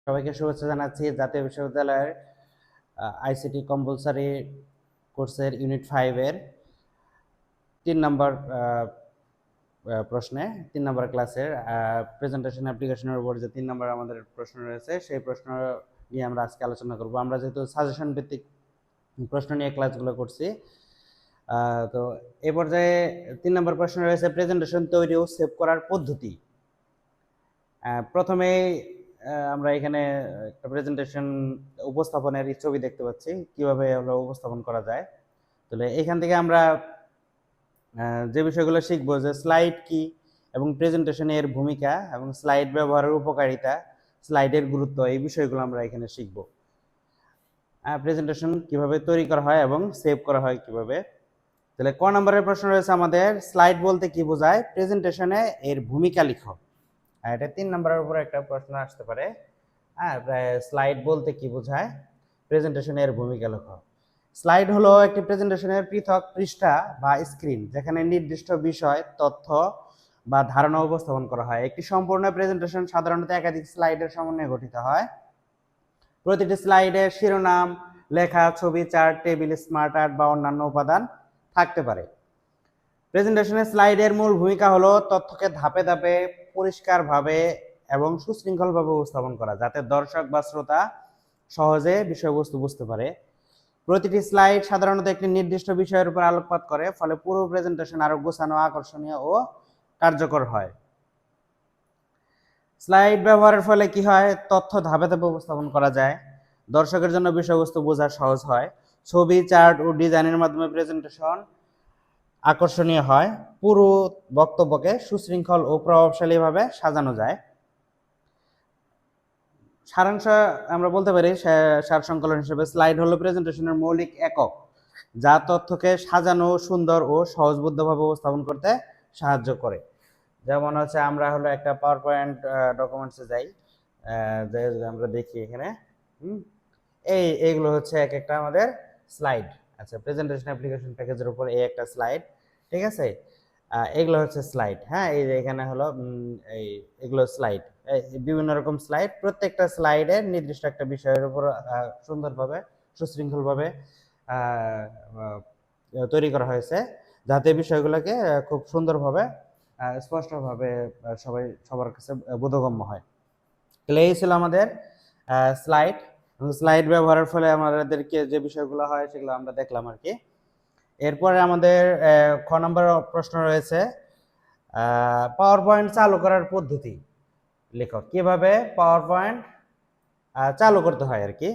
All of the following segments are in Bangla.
সবাইকে শুভেচ্ছা জানাচ্ছি জাতীয় বিশ্ববিদ্যালয়ের আইসিটি কম্পালসারি কোর্সের ইউনিট 5 এর 3 নম্বর প্রশ্নে 3 নম্বর ক্লাসের প্রেজেন্টেশন অ্যাপ্লিকেশনের উপর যে 3 নম্বর আমাদের প্রশ্ন রয়েছে সেই প্রশ্ন নিয়ে আমরা আজকে আলোচনা করব। আমরা যেহেতু সাজেশন ভিত্তিক প্রশ্ন নিয়ে ক্লাসগুলো করছি, তো এই পর্যায়ে 3 নম্বর প্রশ্ন রয়েছে প্রেজেন্টেশন তৈরি ও সেভ করার পদ্ধতি। প্রথমেই আমরা এখানে একটা প্রেজেন্টেশন উপস্থাপনের ছবি দেখতে পাচ্ছি, কিভাবে হলো উপস্থাপন করা যায়। তাহলে এখান থেকে আমরা যে বিষয়গুলো শিখবো যে স্লাইড কি এবং প্রেজেন্টেশনের ভূমিকা এবং স্লাইড ব্যবহারের উপকারিতা, স্লাইডের গুরুত্ব, এই বিষয়গুলো আমরা এখানে শিখবো। প্রেজেন্টেশন কিভাবে তৈরি করা হয় এবং সেভ করা হয় কিভাবে। তাহলে ক নম্বরের প্রশ্ন রয়েছে আমাদের, স্লাইড বলতে কি বোঝায়, প্রেজেন্টেশনে এর ভূমিকা লিখো। এটা 3 নম্বরের উপরে একটা প্রশ্ন আসতে পারে। স্লাইড বলতে কি বোঝায়, প্রেজেন্টেশনের ভূমিকা লেখো। স্লাইড হলো একটি প্রেজেন্টেশনের পৃথক পৃষ্ঠা বা স্ক্রিন, যেখানে নির্দিষ্ট বিষয়, তথ্য বা ধারণা উপস্থাপন করা হয়। একটি সম্পূর্ণ প্রেজেন্টেশন সাধারণত একাধিক স্লাইডের সমন্বয়ে গঠিত হয়। প্রতিটি স্লাইডে শিরোনাম, লেখা, ছবি, চার্ট, টেবিল, স্মার্ট আর্ট বা অন্যান্য উপাদান থাকতে পারে। প্রেজেন্টেশনের স্লাইডের মূল ভূমিকা হলো তথ্যকে ধাপে ধাপে, পরিষ্কারভাবে এবং সুশৃঙ্খলভাবে উপস্থাপন করা, যাতে দর্শক বা শ্রোতা সহজে বিষয়বস্তু বুঝতে পারে। প্রতিটি স্লাইড সাধারণত একটি নির্দিষ্ট বিষয়ের উপর আলোকপাত করে, ফলে পুরো প্রেজেন্টেশন আরো গোছানো, আকর্ষণীয় ও কার্যকর হয়। স্লাইড ব্যবহারের ফলে কি হয়, তথ্য ধাপে ধাপে উপস্থাপন করা যায়, দর্শকের জন্য বিষয়বস্তু বোঝা সহজ হয়, ছবি, চার্ট ও ডিজাইনের মাধ্যমে প্রেজেন্টেশন আকর্ষণীয় হয়, পুরো বক্তব্যকে সুশৃঙ্খল ও প্রভাবশালীভাবে সাজানো যায়। সারাংশ আমরা বলতে পারি, সারসংকলন হিসেবে স্লাইড হলো প্রেজেন্টেশনের মৌলিক একক, যা তথ্যকে সাজানো, সুন্দর ও সহজবোধ্যভাবে উপস্থাপন করতে সাহায্য করে। যেমন হচ্ছে আমরা হলো একটা পাওয়ার পয়েন্ট ডকুমেন্টসে যাই, আমরা দেখি এখানে এইগুলো হচ্ছে এক একটা আমাদের স্লাইড। আচ্ছা, প্রেজেন্টেশন অ্যাপ্লিকেশন প্যাকেজের উপর এই একটা স্লাইড, ঠিক আছে। এগুলো হচ্ছে স্লাইড। হ্যাঁ, এই যে এখানে হলো এগুলো স্লাইড, বিভিন্ন রকম স্লাইড। প্রত্যেকটা স্লাইডে নির্দিষ্ট একটা বিষয়ের উপর সুন্দরভাবে, সুশৃঙ্খলভাবে তৈরি করা হয়েছে, যাতে বিষয়গুলোকে খুব সুন্দরভাবে, স্পষ্টভাবে সবার কাছে বোধগম্য হয়। তাহলে এই ছিল আমাদের স্লাইড। স্লাইড ব্যবহারের ফলে আমাদেরকে যে বিষয়গুলো হয় সেগুলো আমরা দেখলাম আর কি। এরপরে আমাদের খ নম্বর প্রশ্ন রয়েছে, পাওয়ার পয়েন্ট চালু করার পদ্ধতি লেখো। কিভাবে পাওয়ার পয়েন্ট চালু করতে হয় আর কি।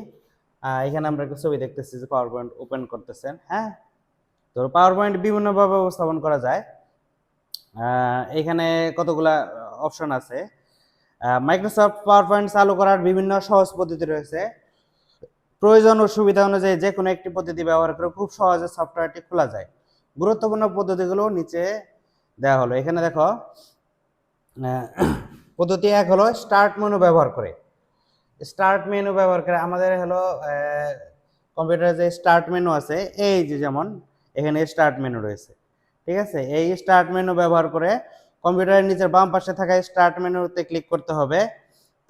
এখানে আমরা একটা ছবি দেখতেছি যে পাওয়ার পয়েন্ট ওপেন করতেছেন। হ্যাঁ, তো পাওয়ার পয়েন্ট বিভিন্নভাবে উপস্থাপন করা যায়। এখানে কতগুলা অপশন আছে। মাইক্রোসফট পাওয়ার পয়েন্ট চালু করার বিভিন্ন সহজ পদ্ধতি রয়েছে। প্রয়োজন ও সুবিধা অনুযায়ী যে কোনো একটি পদ্ধতি ব্যবহার করে খুব সহজে সফটওয়্যারটি খোলা যায়। গুরুত্বপূর্ণ পদ্ধতিগুলো নিচে দেওয়া হলো। এখানে দেখো, পদ্ধতি 1 হলো স্টার্ট মেনু ব্যবহার করে। স্টার্ট মেনু ব্যবহার করে আমাদের হলো কম্পিউটারে যে স্টার্ট মেনু আছে, এই যে যেমন এখানে স্টার্ট মেনু রয়েছে, ঠিক আছে। এই স্টার্ট মেনু ব্যবহার করে কম্পিউটারের নিচের বাম পাশে থাকা স্টার্ট মেনুতে ক্লিক করতে হবে।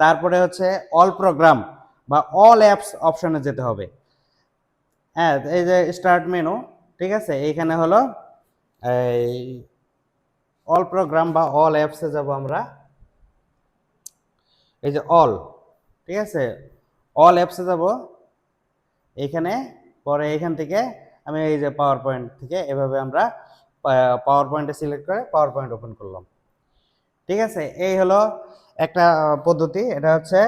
তারপরে হচ্ছে অল প্রোগ্রাম বা অল অ্যাপস অপশনে যেতে হবে। হ্যাঁ, এই যে স্টার্ট মেনু, ঠিক আছে, এইখানে হলো এই অল প্রোগ্রাম বা অল অ্যাপসে যাব আমরা। এই যে অল, ঠিক আছে, অল অ্যাপসে যাব এইখানে। পরে এখান থেকে আমি এই যে পাওয়ার পয়েন্ট থেকে এভাবে আমরা পাওয়ার পয়েন্টে সিলেক্ট করে পাওয়ার পয়েন্ট ওপেন করলাম, ঠিক আছে। এই হলো একটা পদ্ধতি। এটা হচ্ছে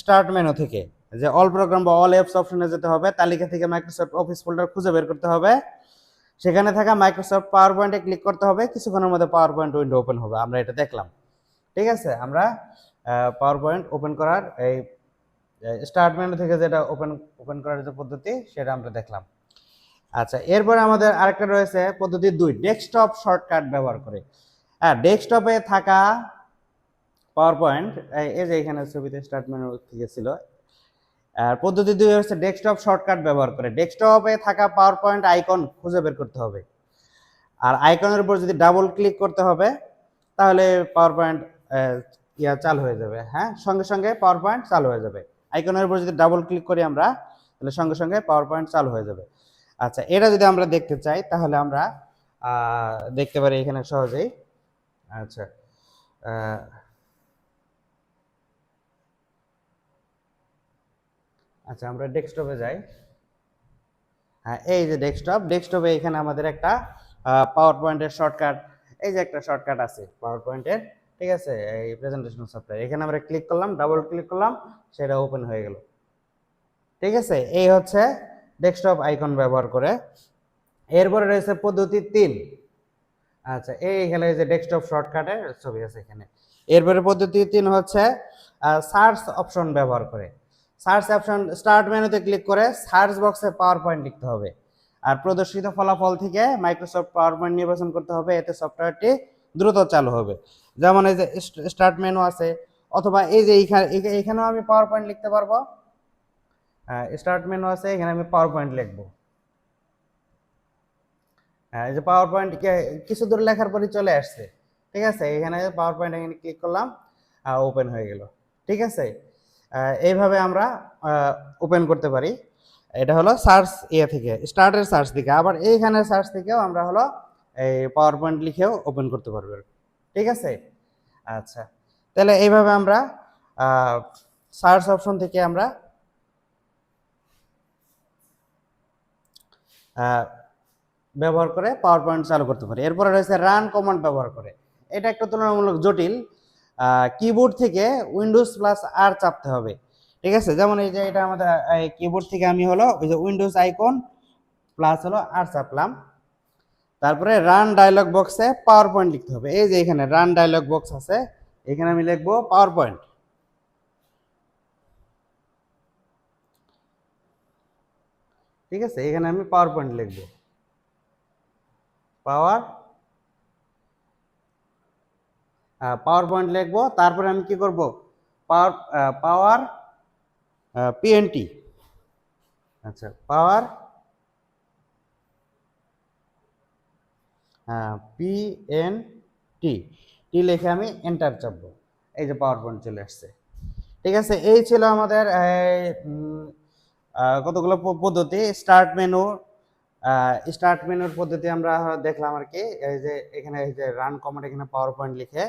স্টার্ট মেনু থেকে যে অল প্রোগ্রাম বা অল অ্যাপস অপশনে যেতে হবে, তালিকা থেকে মাইক্রোসফট অফিস ফোল্ডার খুঁজে বের করতে হবে, সেখানে থাকা মাইক্রোসফট পাওয়ার পয়েন্টে ক্লিক করতে হবে, কিছুক্ষণের মধ্যে পাওয়ার পয়েন্ট উইন্ডো ওপেন হবে। আমরা এটা দেখলাম, ঠিক আছে। আমরা পাওয়ার পয়েন্ট ওপেন করার এই স্টার্ট মেনু থেকে যেটা ওপেন করার যে পদ্ধতি, সেটা আমরা দেখলাম। আচ্ছা, এরপরে আমাদের আরেকটা রয়েছে পদ্ধতি 2, ডেস্কটপ শর্টকাট ব্যবহার করে। হ্যাঁ, ডেস্কটপে থাকা পাওয়ার পয়েন্ট, এই যে এখানে ছবিতে স্টার্ট মেনু থেকে ছিল। আর পদ্ধতি 2 হচ্ছে ডেস্কটপ শর্টকাট ব্যবহার করে। ডেস্কটপে থাকা পাওয়ার পয়েন্ট আইকন খুঁজে বের করতে হবে, আর আইকনের উপর যদি ডাবল ক্লিক করতে হবে, তাহলে পাওয়ার পয়েন্ট চালু হয়ে যাবে। হ্যাঁ, সঙ্গে সঙ্গে পাওয়ার পয়েন্ট চালু হয়ে যাবে। আইকনের উপর যদি ডাবল ক্লিক করি আমরা, তাহলে সঙ্গে সঙ্গে পাওয়ার পয়েন্ট চালু হয়ে যাবে। আচ্ছা, এটা যদি আমরা দেখতে চাই তাহলে আমরা দেখতে পারি এখানে সহজেই। আচ্ছা, আচ্ছা আমরা ডেস্কটপে যাই। হ্যাঁ, এই যে ডেস্কটপে এখানে আমাদের একটা পাওয়ার পয়েন্টের শর্টকাট, এই যে একটা শর্টকাট আছে পাওয়ার পয়েন্টের, ঠিক আছে, এই প্রেজেন্টেশন সফটওয়্যার, এখানে আমরা ক্লিক করলাম, ডাবল ক্লিক করলাম, সেটা ওপেন হয়ে গেল। ঠিক আছে, এই হচ্ছে ডেস্কটপ আইকন ব্যবহার করে। এরপরে রয়েছে পদ্ধতি 3। আচ্ছা, এইখানে যে ডেস্কটপ শর্টকাটের ছবি আছে এখানে। এরপরে পদ্ধতি 3 হচ্ছে সার্চ অপশন ব্যবহার করে। সার্চ অপশন স্টার্ট মেনুতে ক্লিক করে সার্চ বক্সে পাওয়ার পয়েন্ট লিখতে হবে, আর প্রদর্শিত ফলাফল থেকে মাইক্রোসফট পাওয়ার পয়েন্ট নির্বাচন করতে হবে, এতে সফটওয়্যারটি দ্রুত চালু হবে। যেমন এই যে স্টার্ট মেনু আছে, অথবা এই যে এখানেও আমি পাওয়ার পয়েন্ট লিখতে পারবো। স্টার্ট মেনু আছে, এখানে আমি পাওয়ার পয়েন্ট লিখবো। এই যে পাওয়ার পয়েন্ট কিছু দূর লেখার পরই চলে আসছে। ঠিক আছে, এখানে পাওয়ার পয়েন্ট এখানে ক্লিক করলাম, ওপেন হয়ে গেল। ঠিক আছে, এইভাবে আমরা ওপেন করতে পারি। এটা হলো সার্চ থেকে, স্টার্টের সার্চ থেকে। আবার এইখানে সার্চ থেকেও আমরা হলো এই পাওয়ার পয়েন্ট লিখেও ওপেন করতে পারবো। ঠিক আছে, আচ্ছা, তাহলে এইভাবে আমরা সার্চ অপশন থেকে আমরা ব্যবহার করে পাওয়ার পয়েন্ট চালু করতে পারি। এরপরে রয়েছে রান কমান্ড ব্যবহার করে। এটা একটা তুলনামূলক জটিল। কিবোর্ড থেকে উইন্ডোজ প্লাস আর চাপতে হবে। ঠিক আছে, যেমন এই যে এটা আমাদের কিবোর্ড থেকে আমি হলো ওই যে উইন্ডোজ আইকন প্লাস হলো আর চাপলাম, তারপরে রান ডায়লগ বক্সে পাওয়ার পয়েন্ট লিখতে হবে। এই যে এখানে রান ডায়লগ বক্স আছে, এখানে আমি লিখবো পাওয়ার পয়েন্ট। ঠিক আছে, এখানে আমি পাওয়ার পয়েন্ট লিখবো, পাওয়ার পয়েন্ট লিখবো। তারপরে আমি কি করব, পাওয়ার পিএনটি, আচ্ছা পাওয়ার পিএনটি টি লিখে আমি এন্টার চাপবো। এই যে পাওয়ার পয়েন্ট চলে আসছে। ঠিক আছে, এই ছিল আমাদের কতগুলো পদ্ধতি। স্টার্ট মেনুর পদ্ধতি আমরা দেখলাম আর কি। এই যে এখানে এই যে রান কমান্ড, এখানে পাওয়ার পয়েন্ট লিখে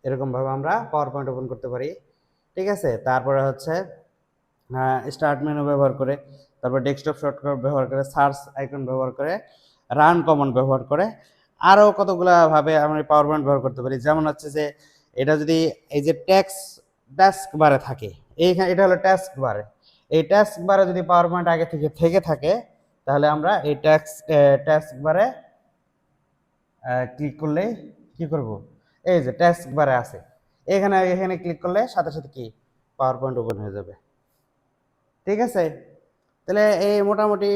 এরকমভাবে আমরা পাওয়ার পয়েন্ট ওপেন করতে পারি। ঠিক আছে, তারপরে হচ্ছে স্টার্ট মেনু ব্যবহার করে, তারপর ডেস্কটপ শর্টকাট ব্যবহার করে, সার্চ আইকন ব্যবহার করে, রান কমান্ড ব্যবহার করে, আরও কতগুলো ভাবে আমরা পাওয়ার পয়েন্ট ব্যবহার করতে পারি। যেমন হচ্ছে যে এটা যদি এই যে টাস্ক বারে থাকে, এইখানে এটা হলো টাস্ক বারে, এই টাস্ক বারে যদি পাওয়ার পয়েন্ট আগে থেকে থাকে, তাহলে আমরা এই টাস্ক বারে ক্লিক করলে কি করব, এই যে টাস্ক বারে আছে, এখানে ক্লিক করলে সাথে সাথে কি পাওয়ার পয়েন্ট ওপেন হয়ে যাবে। ঠিক আছে, তাহলে এই মোটামুটি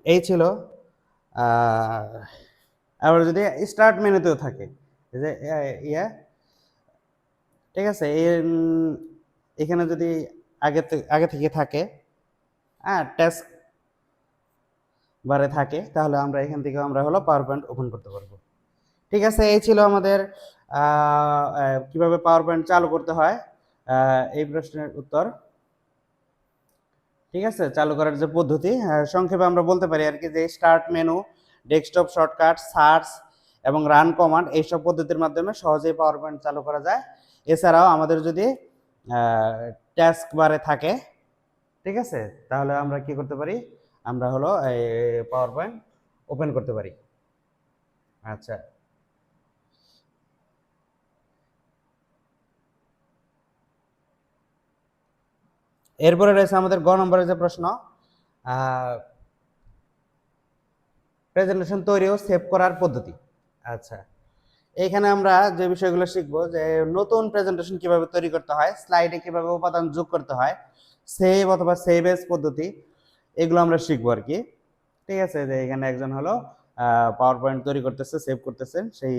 এই ছিল। আবার যদি স্টার্ট মেনুতেও থাকে, এই যে ঠিক আছে, এখানে যদি আগে থেকে থাকে, টাস্ক বারে থাকে, তাহলে আমরা এখান থেকে আমরা হলো পাওয়ার পয়েন্ট ওপেন করতে পারবো। ঠিক আছে, এই ছিল আমাদের কিভাবে পাওয়ার পয়েন্ট চালু করতে হয় এই প্রশ্নের উত্তর। ঠিক আছে, চালু করার যে পদ্ধতি সংক্ষেপে আমরা বলতে পারি আর কি, যে start menu, desktop shortcut, search এবং রান কমান্ড, এইসব পদ্ধতির মাধ্যমে সহজেই পাওয়ার পয়েন্ট চালু করা যায়। এছাড়াও আমাদের যদি টাস্ক বারে থাকে, ঠিক আছে, তাহলে আমরা কি করতে পারি, আমরা হলো পাওয়ার পয়েন্ট ওপেন করতে পারি। আচ্ছা, এরপরে রয়েছে আমাদের গ নম্বরের যে প্রশ্ন, প্রেজেন্টেশন তৈরি ও সেভ করার পদ্ধতি। আচ্ছা, এখানে আমরা যে বিষয়গুলো শিখবো, যে নতুন প্রেজেন্টেশন কিভাবে তৈরি করতে হয়, স্লাইডে কিভাবে উপাদান যোগ করতে হয়, সেভ অথবা সেভ এজ পদ্ধতি, এগুলো আমরা শিখবো আর কি। ঠিক আছে, যে এখানে একজন হলো পাওয়ার পয়েন্ট তৈরি করতেছে, সেভ করতেছেন, সেই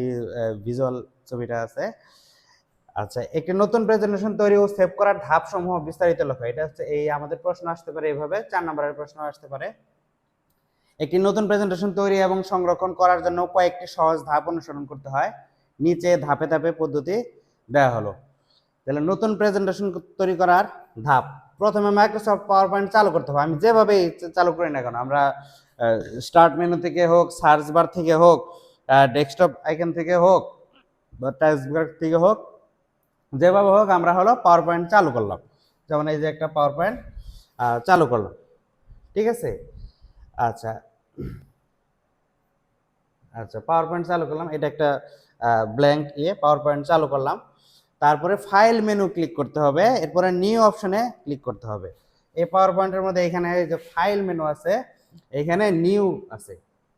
ভিজুয়াল ছবিটা আছে। আচ্ছা, একটি নতুন প্রেজেন্টেশন তৈরি ও সেভ করার ধাপ সমূহ বিস্তারিত লেখা। এটা হচ্ছে এই আমাদের প্রশ্ন আসতে পারে এইভাবে, 4 নম্বরের প্রশ্ন আসতে পারে। একটি নতুন প্রেজেন্টেশন তৈরি এবং সংরক্ষণ করার জন্য কয়েকটি সহজ ধাপ অনুসরণ করতে হয়, নিচে ধাপে ধাপে পদ্ধতি দেওয়া হলো। তাহলে নতুন প্রেজেন্টেশন তৈরি করার ধাপ, প্রথমে মাইক্রোসফট পাওয়ার পয়েন্ট চালু করতে হবে। আমি যেভাবেই চালু করি না কেন, আমরা স্টার্ট মেনু থেকে হোক, সার্চ বার থেকে হোক, ডেস্কটপ আইকন থেকে হোক বা টাস্ক বার থেকে হোক, যেভাবে হোক আমরা হলো পাওয়ার পয়েন্ট চালু করলাম। যেমন এই যে একটা পাওয়ার পয়েন্ট চালু করলাম, ঠিক আছে। আচ্ছা আচ্ছা, পাওয়ার পয়েন্ট চালু করলাম, এটা একটা ব্ল্যাঙ্ক পাওয়ার পয়েন্ট চালু করলাম। তারপরে ফাইল মেনু ক্লিক করতে হবে, এরপরে নিউ অপশনে ক্লিক করতে হবে। এই পাওয়ার পয়েন্টের মধ্যে এখানে যে ফাইল মেনু আছে, এখানে নিউ আছে,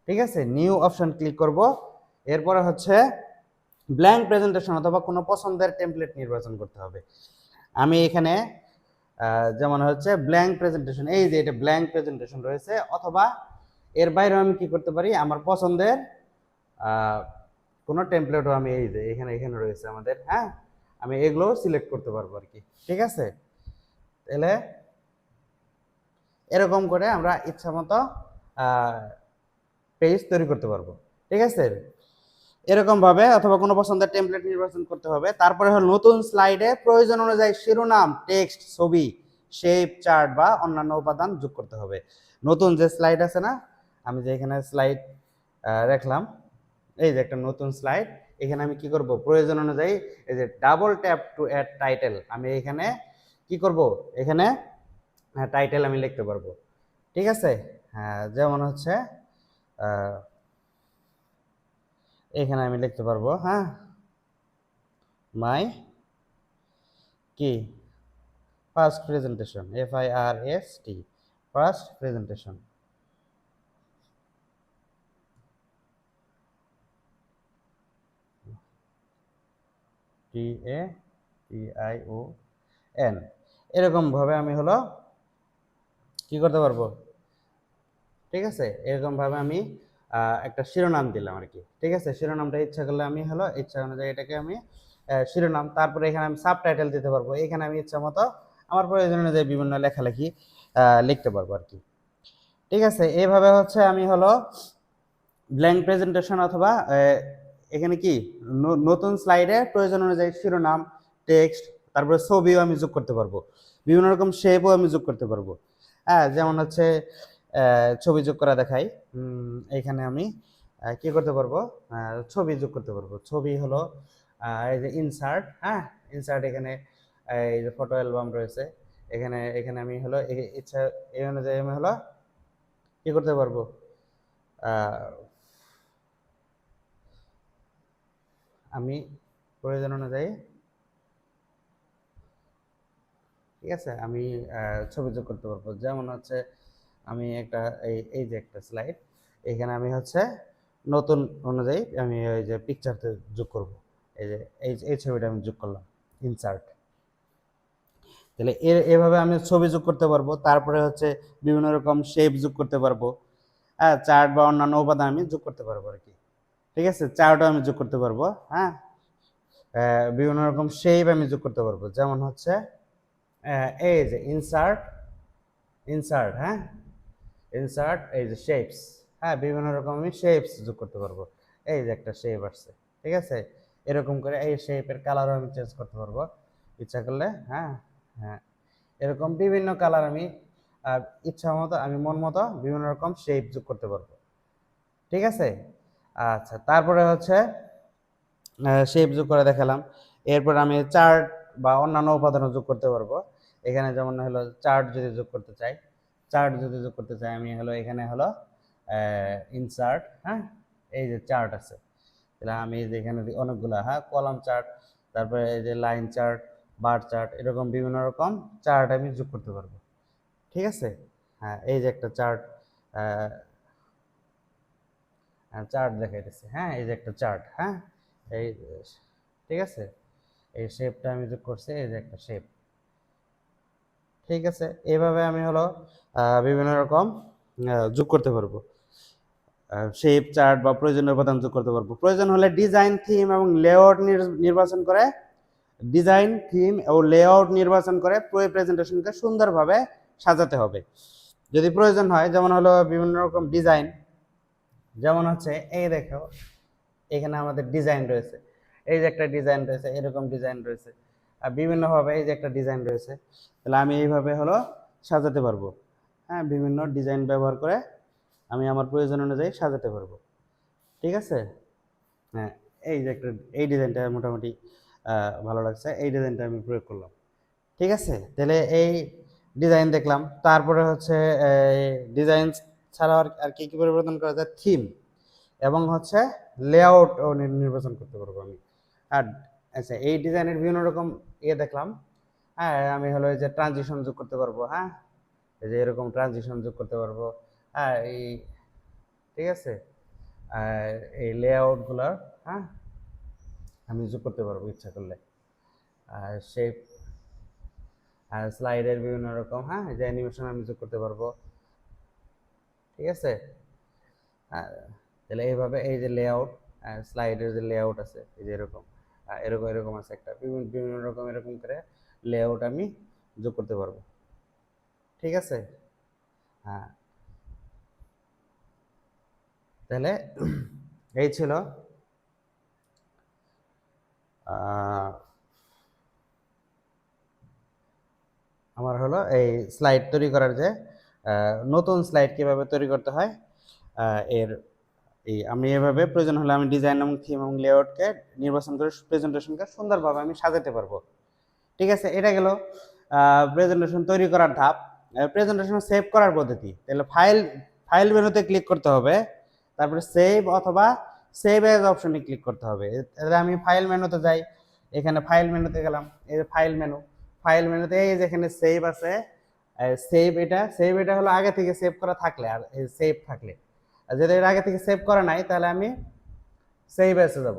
ঠিক আছে। নিউ অপশন ক্লিক করব। এরপরে হচ্ছে ব্ল্যাঙ্ক প্রেজেন্টেশন অথবা কোনো পছন্দের টেমপ্লেট নির্বাচন করতে হবে। আমি এখানে যেমন হচ্ছে ব্ল্যাঙ্ক প্রেজেন্টেশন, এই যে এটা ব্ল্যাঙ্ক প্রেজেন্টেশন রয়েছে, অথবা এর বাইরেও আমি কি করতে পারি, আমার পছন্দের কোনো টেমপ্লেটও আমি এই যে এখানে এখানে রয়েছে আমাদের, হ্যাঁ, আমি এগুলো সিলেক্ট করতে পারবো আর কি, ঠিক আছে। তাহলে এরকম করে আমরা ইচ্ছা মতো পেজ তৈরি করতে পারবো, ঠিক আছে। এরকম ভাবে অথবা কোনো পছন্দের টেমপ্লেট নির্বাচন করতে হবে। তারপরে হলো নতুন স্লাইডে প্রয়োজন অনুযায়ী শিরোনাম, টেক্সট, ছবি, শেপ, চার্ট বা অন্যান্য উপাদান যোগ করতে হবে। নতুন যে স্লাইড আছে না, আমি যে এখানে স্লাইড রাখলাম, এই যে একটা নতুন স্লাইড, এখানে আমি কি করব, প্রয়োজন অনুযায়ী এই যে double tap to add title, আমি এখানে কি করব, এখানে টাইটেল আমি লিখতে পারবো, ঠিক আছে। হ্যাঁ, যেমন হচ্ছে এখানে আমি লিখতে পারবো, হ্যাঁ, মাই কি first presentation, FIRST, first presentation, TATION। এরকম ভাবে আমি হলো কি করতে পারবো, ঠিক আছে। এরকম ভাবে আমি একটা শিরোনাম দিলাম আর কি, ঠিক আছে। শিরোনামটা ইচ্ছা করলে আমি হলো ইচ্ছা অনুযায়ী এটাকে আমি শিরোনাম, তারপরে এখানে আমি সাবটাইটেল দিতে পারবো। এখানে আমি ইচ্ছা মতো আমার প্রয়োজন অনুযায়ী বিভিন্ন লেখালেখি লিখতে পারবো আর কি, ঠিক আছে। এইভাবে হচ্ছে আমি হলো ব্ল্যাঙ্ক প্রেজেন্টেশন অথবা এখানে কি নতুন স্লাইডে প্রয়োজন অনুযায়ী শিরোনাম, টেক্সট, তারপরে ছবিও আমি যোগ করতে পারবো, বিভিন্ন রকম শেপও আমি যোগ করতে পারবো। হ্যাঁ, যেমন হচ্ছে ছবি যোগ করা দেখাই। এখানে আমি কি করতে পারবো, ছবি যোগ করতে পারবো। ছবি হলো এই যে ইনসার্ট, হ্যাঁ, ইনসার্ট, এখানে এই যে ফটো অ্যালবাম রয়েছে, এখানে এখানে আমি হলো ইচ্ছা এই অনুযায়ী আমি হলো কি করতে পারবো, আমি প্রয়োজন অনুযায়ী, ঠিক আছে, আমি ছবি যোগ করতে পারবো। যেমন হচ্ছে আমি একটা এই যে একটা স্লাইড, এখানে আমি হচ্ছে নতুন অনুযায়ী আমি ওই যে পিকচারতে যোগ করব। এই যে এই ছবিটা আমি যোগ করলাম, ইনসার্ট। তাহলে এভাবে আমি ছবি যোগ করতে পারবো। তারপরে হচ্ছে বিভিন্ন রকম শেপ যোগ করতে পারবো, হ্যাঁ, চার্ট বা অন্যান্য উপাদান আমি যোগ করতে পারবো আর কি, ঠিক আছে। চার্টও আমি যোগ করতে পারবো, হ্যাঁ, বিভিন্ন রকম শেপ আমি যোগ করতে পারবো। যেমন হচ্ছে এই যে ইনসার্ট, ইনসার্ট, হ্যাঁ, ইনসার্ট, এই যে শেপস, হ্যাঁ, বিভিন্ন রকম আমি শেপস যোগ করতে পারবো। এই যে একটা শেপ আসছে, ঠিক আছে। এরকম করে এই শেপের কালারও আমি চেঞ্জ করতে পারবো ইচ্ছা করলে, হ্যাঁ, হ্যাঁ, এরকম বিভিন্ন কালার আমি ইচ্ছা মতো, আমি মন মতো বিভিন্ন রকম শেপ যোগ করতে পারবো, ঠিক আছে। আচ্ছা, তারপরে হচ্ছে শেপ যোগ করে দেখালাম। এরপর আমি চার্ট বা অন্যান্য উপাদানও যোগ করতে পারবো। এখানে যেমন হলো চার্ট যদি যোগ করতে চাই, চার্ট যদি যোগ করতে চাই আমি হলো এখানে হলো ইনসার্ট, হ্যাঁ, এই যে চার্ট আছে, তাহলে আমি এই যে এখানে অনেকগুলো, হ্যাঁ, কলাম চার্ট, তারপরে এই যে লাইন চার্ট, বার চার্ট, এরকম বিভিন্ন রকম চার্ট আমি যোগ করতে পারবো, ঠিক আছে। হ্যাঁ, এই যে একটা চার্ট, চার্ট দেখাইতেছে, হ্যাঁ, এই যে একটা চার্ট, হ্যাঁ, এই, ঠিক আছে। এই শেপটা আমি যোগ করছি, এই যে একটা শেপ, ঠিক আছে। এইভাবে আমি হলো বিভিন্ন রকম যোগ করতে পারবো, শেপ, চার্ট বা প্রয়োজনীয় উপাদান যোগ করতে পারবো। প্রয়োজন হলে ডিজাইন, থিম এবং লেআউট নির্বাচন করে, ডিজাইন, থিম ও লেআউট নির্বাচন করে প্রেজেন্টেশনকে সুন্দরভাবে সাজাতে হবে যদি প্রয়োজন হয়। যেমন হলো বিভিন্ন রকম ডিজাইন, যেমন হচ্ছে এই দেখো এখানে আমাদের ডিজাইন রয়েছে, এই যে একটা ডিজাইন রয়েছে, এরকম ডিজাইন রয়েছে, বিভিন্নভাবে এই যে একটা ডিজাইন রয়েছে, তাহলে আমি এইভাবে হলো সাজাতে পারবো। হ্যাঁ, বিভিন্ন ডিজাইন ব্যবহার করে আমি আমার প্রয়োজন অনুযায়ী সাজাতে পারবো। ঠিক আছে? হ্যাঁ, এই যে একটা এই ডিজাইনটা মোটামুটি ভালো লাগছে, এই ডিজাইনটা আমি প্রয়োগ করলাম। ঠিক আছে, তাহলে এই ডিজাইন দেখলাম। তারপরে হচ্ছে ডিজাইন ছাড়াও আর কি কি পরিবর্তন করা যায়, থিম এবং হচ্ছে লেআউটও নির্বাচন করতে পারবো আমি। আর আচ্ছা, এই ডিজাইনের বিভিন্ন রকম দেখলাম। হ্যাঁ, আমি হলো এই যে ট্রানজিশন যোগ করতে পারবো। হ্যাঁ, এই যে এরকম ট্রানজিশন যোগ করতে পারবো। হ্যাঁ, এই ঠিক আছে, আর এই লেআউটগুলোর, হ্যাঁ, আমি যোগ করতে পারবো ইচ্ছা করলে। আর শেপ আর স্লাইডের বিভিন্ন রকম, হ্যাঁ, যে অ্যানিমেশন আমি যোগ করতে পারবো। ঠিক আছে, তাহলে এইভাবে এই যে লেআউট, স্লাইডের যে লেআউট আছে এই যে এরকম এরকম এরকম আছে একটা, বিভিন্ন বিভিন্ন রকম এরকম করে লেআউট আমি যোগ করতে পারবো। ঠিক আছে, হ্যাঁ, তাহলে এই ছিল আমার হলো এই স্লাইড তৈরি করার যে নতুন স্লাইড কিভাবে তৈরি করতে হয় এর আমি এভাবে প্রয়োজন হলে আমি ডিজাইন এবং থিম এবং লেআউটকে নির্বাচন করে প্রেজেন্টেশনকে সুন্দরভাবে আমি সাজাতে পারবো। ঠিক আছে, এটা গেল প্রেজেন্টেশন তৈরি করার ধাপ। প্রেজেন্টেশন সেভ করার পদ্ধতি, তাহলে ফাইল মেনুতে ক্লিক করতে হবে, তারপরে সেভ অথবা সেভ এজ অপশনে ক্লিক করতে হবে। তাহলে আমি ফাইল মেনুতে যাই, এখানে ফাইল মেনুতে গেলাম, এই যে ফাইল মেনুতে এই যেখানে সেভ আছে, সেভ এটা হলো আগে থেকে সেভ করা থাকলে, আর সেভ থাকলে, আর যদি এর আগে থেকে সেভ করা নাই তাহলে আমি সেভ এসে যাব।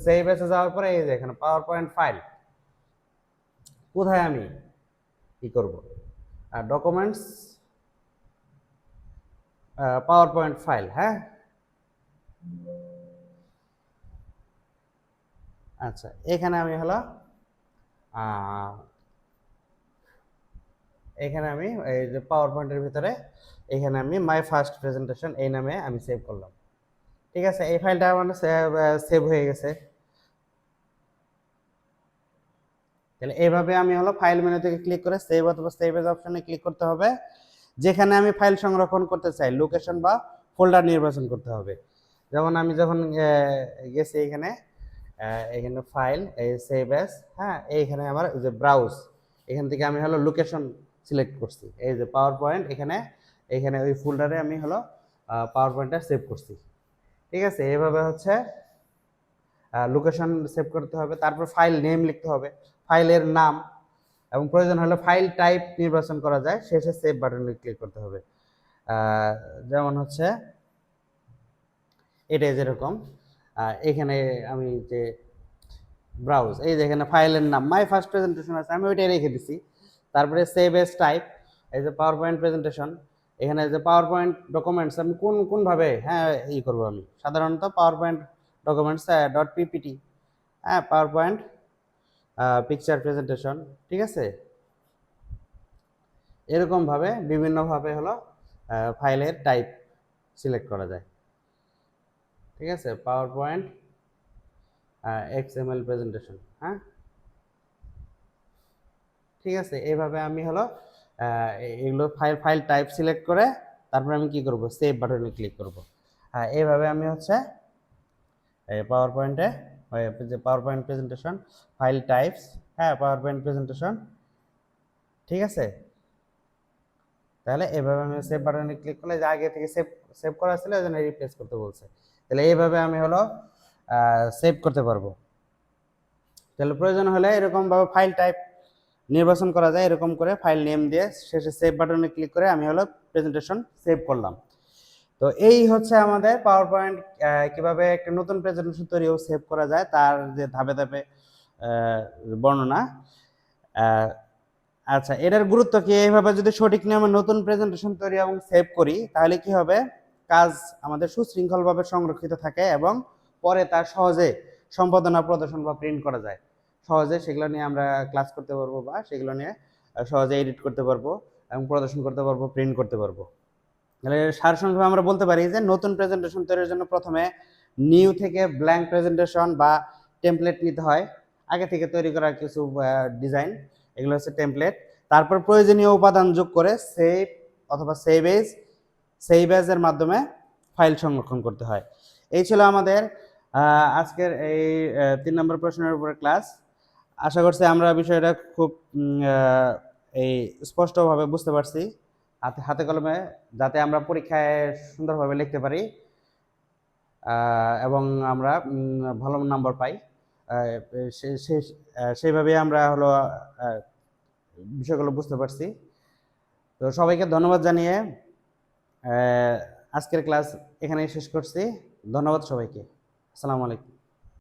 সেভ এসে যাওয়ার পরে এই যে এখানে পাওয়ার পয়েন্ট ফাইল, কোথায় আমি কি করব, ডকুমেন্টস, পাওয়ার পয়েন্ট ফাইল। হ্যাঁ, আচ্ছা, এখানে আমি হলো এখানে আমি এই যে পাওয়ার পয়েন্টের ভিতরে এখানে আমি মাই ফার্স্ট প্রেজেন্টেশন এই নামে আমি সেভ করলাম। ঠিক আছে, এই ফাইলটা আমার সেভ হয়ে গেছে। তাহলে এইভাবে আমি হলো ফাইল মেনু থেকে ক্লিক করে সেভ অথবা সেভ এজ অপশনে ক্লিক করতে হবে। যেখানে আমি ফাইল সংরক্ষণ করতে চাই লোকেশন বা ফোল্ডার নির্বাচন করতে হবে। যেমন আমি যখন গেছি এখানে ফাইল এই সেভ এজ, হ্যাঁ, এইখানে আমার যে ব্রাউজ, এখান থেকে আমি হলো লোকেশন সিলেক্ট করছি, এই যে পাওয়ার পয়েন্ট, এখানে ওই ফোল্ডারে আমি হলো পাওয়ার পয়েন্টটা সেভ করছি। ঠিক আছে, এইভাবে হচ্ছে লোকেশন সেভ করতে হবে। তারপর ফাইল নেম লিখতে হবে, ফাইলের নাম, এবং প্রয়োজন হলে ফাইল টাইপ নির্বাচন করা যায়, শেষে সেভ বাটনে ক্লিক করতে হবে। যেমন হচ্ছে এটা যেরকম এখানে আমি যে ব্রাউজ, এই যে এখানে ফাইলের নাম মাই ফার্স্ট প্রেজেন্টেশন আছে, আমি ওইটাই রেখে দিছি। তারপরে সেভ এজ টাইপ, এই যে পাওয়ার পয়েন্ট প্রেজেন্টেশন, এখানে যে পাওয়ার পয়েন্ট ডকুমেন্টস আমি কোনভাবে, হ্যাঁ, করবো আমি সাধারণত power point documents dot PPT, হ্যাঁ, পাওয়ার পয়েন্ট পিকচার প্রেজেন্টেশন। ঠিক আছে, এরকমভাবে বিভিন্নভাবে হলো ফাইলের টাইপ সিলেক্ট করা যায়। ঠিক আছে, পাওয়ার পয়েন্ট এক্সএমএল প্রেজেন্টেশন, হ্যাঁ, ঠিক আছে, এইভাবে আমি হলো এগুলো ফাইল টাইপ সিলেক্ট করে তারপরে আমি কি করব, সেভ বাটনে ক্লিক করব। হ্যাঁ, এইভাবে আমি হচ্ছে পাওয়ার পয়েন্টে যে power point presentation file types, হ্যাঁ, পাওয়ার পয়েন্ট প্রেজেন্টেশন। ঠিক আছে, তাহলে এইভাবে আমি সেভ বাটনে ক্লিক করলে যে আগে থেকে সেভ করা ছিল ওই জন্য রিপ্লেস করতে বলছে, তাহলে এইভাবে আমি হলো সেভ করতে পারবো। তাহলে প্রয়োজন হলে এরকমভাবে ফাইল টাইপ নির্বাচন করা যায়, এরকম করে ফাইল নেম দিয়ে শেষে সেভ বাটনে ক্লিক করে আমি হলো প্রেজেন্টেশন সেভ করলাম। তো এই হচ্ছে আমাদের পাওয়ার পয়েন্ট কিভাবে একটা নতুন প্রেজেন্টেশন তৈরি ও সেভ করা যায় তার যে ধাপে ধাপে বর্ণনা। আচ্ছা, এটার গুরুত্ব কি, এইভাবে যদি সঠিক নিয়মে নতুন প্রেজেন্টেশন তৈরি এবং সেভ করি তাহলে কি হবে, কাজ আমাদের সুশৃঙ্খলভাবে সংরক্ষিত থাকে এবং পরে তার সহজে সম্পাদনা, প্রদর্শন বা প্রিন্ট করা যায়। সহজে সেগুলো নিয়ে আমরা ক্লাস করতে পারবো বা সেগুলো নিয়ে সহজে এডিট করতে পারবো এবং প্রদর্শন করতে পারবো, প্রিন্ট করতে পারবো। তাহলে সারসংক্ষেপে আমরা বলতে পারি যে নতুন প্রেজেন্টেশন তৈরির জন্য প্রথমে নিউ থেকে ব্ল্যাঙ্ক প্রেজেন্টেশন বা টেমপ্লেট নিতে হয়। আগে থেকে তৈরি করা কিছু ডিজাইন, এগুলো হচ্ছে টেমপ্লেট। তারপর প্রয়োজনীয় উপাদান যোগ করে সেভ অথবা সেভ এর মাধ্যমে ফাইল সংরক্ষণ করতে হয়। এই ছিল আমাদের আজকের এই 3 নম্বর প্রশ্নের উপরে ক্লাস। আশা করছি আমরা বিষয়টা খুব এই স্পষ্টভাবে বুঝতে পারছি, হাতে হাতে কলমে, যাতে আমরা পরীক্ষায় সুন্দরভাবে লিখতে পারি এবং আমরা ভালো নাম্বার পাই। সেইভাবে আমরা হলো বিষয়গুলো বুঝতে পারছি। তো সবাইকে ধন্যবাদ জানিয়ে আজকের ক্লাস এখানেই শেষ করছি। ধন্যবাদ সবাইকে। আসসালামু আলাইকুম।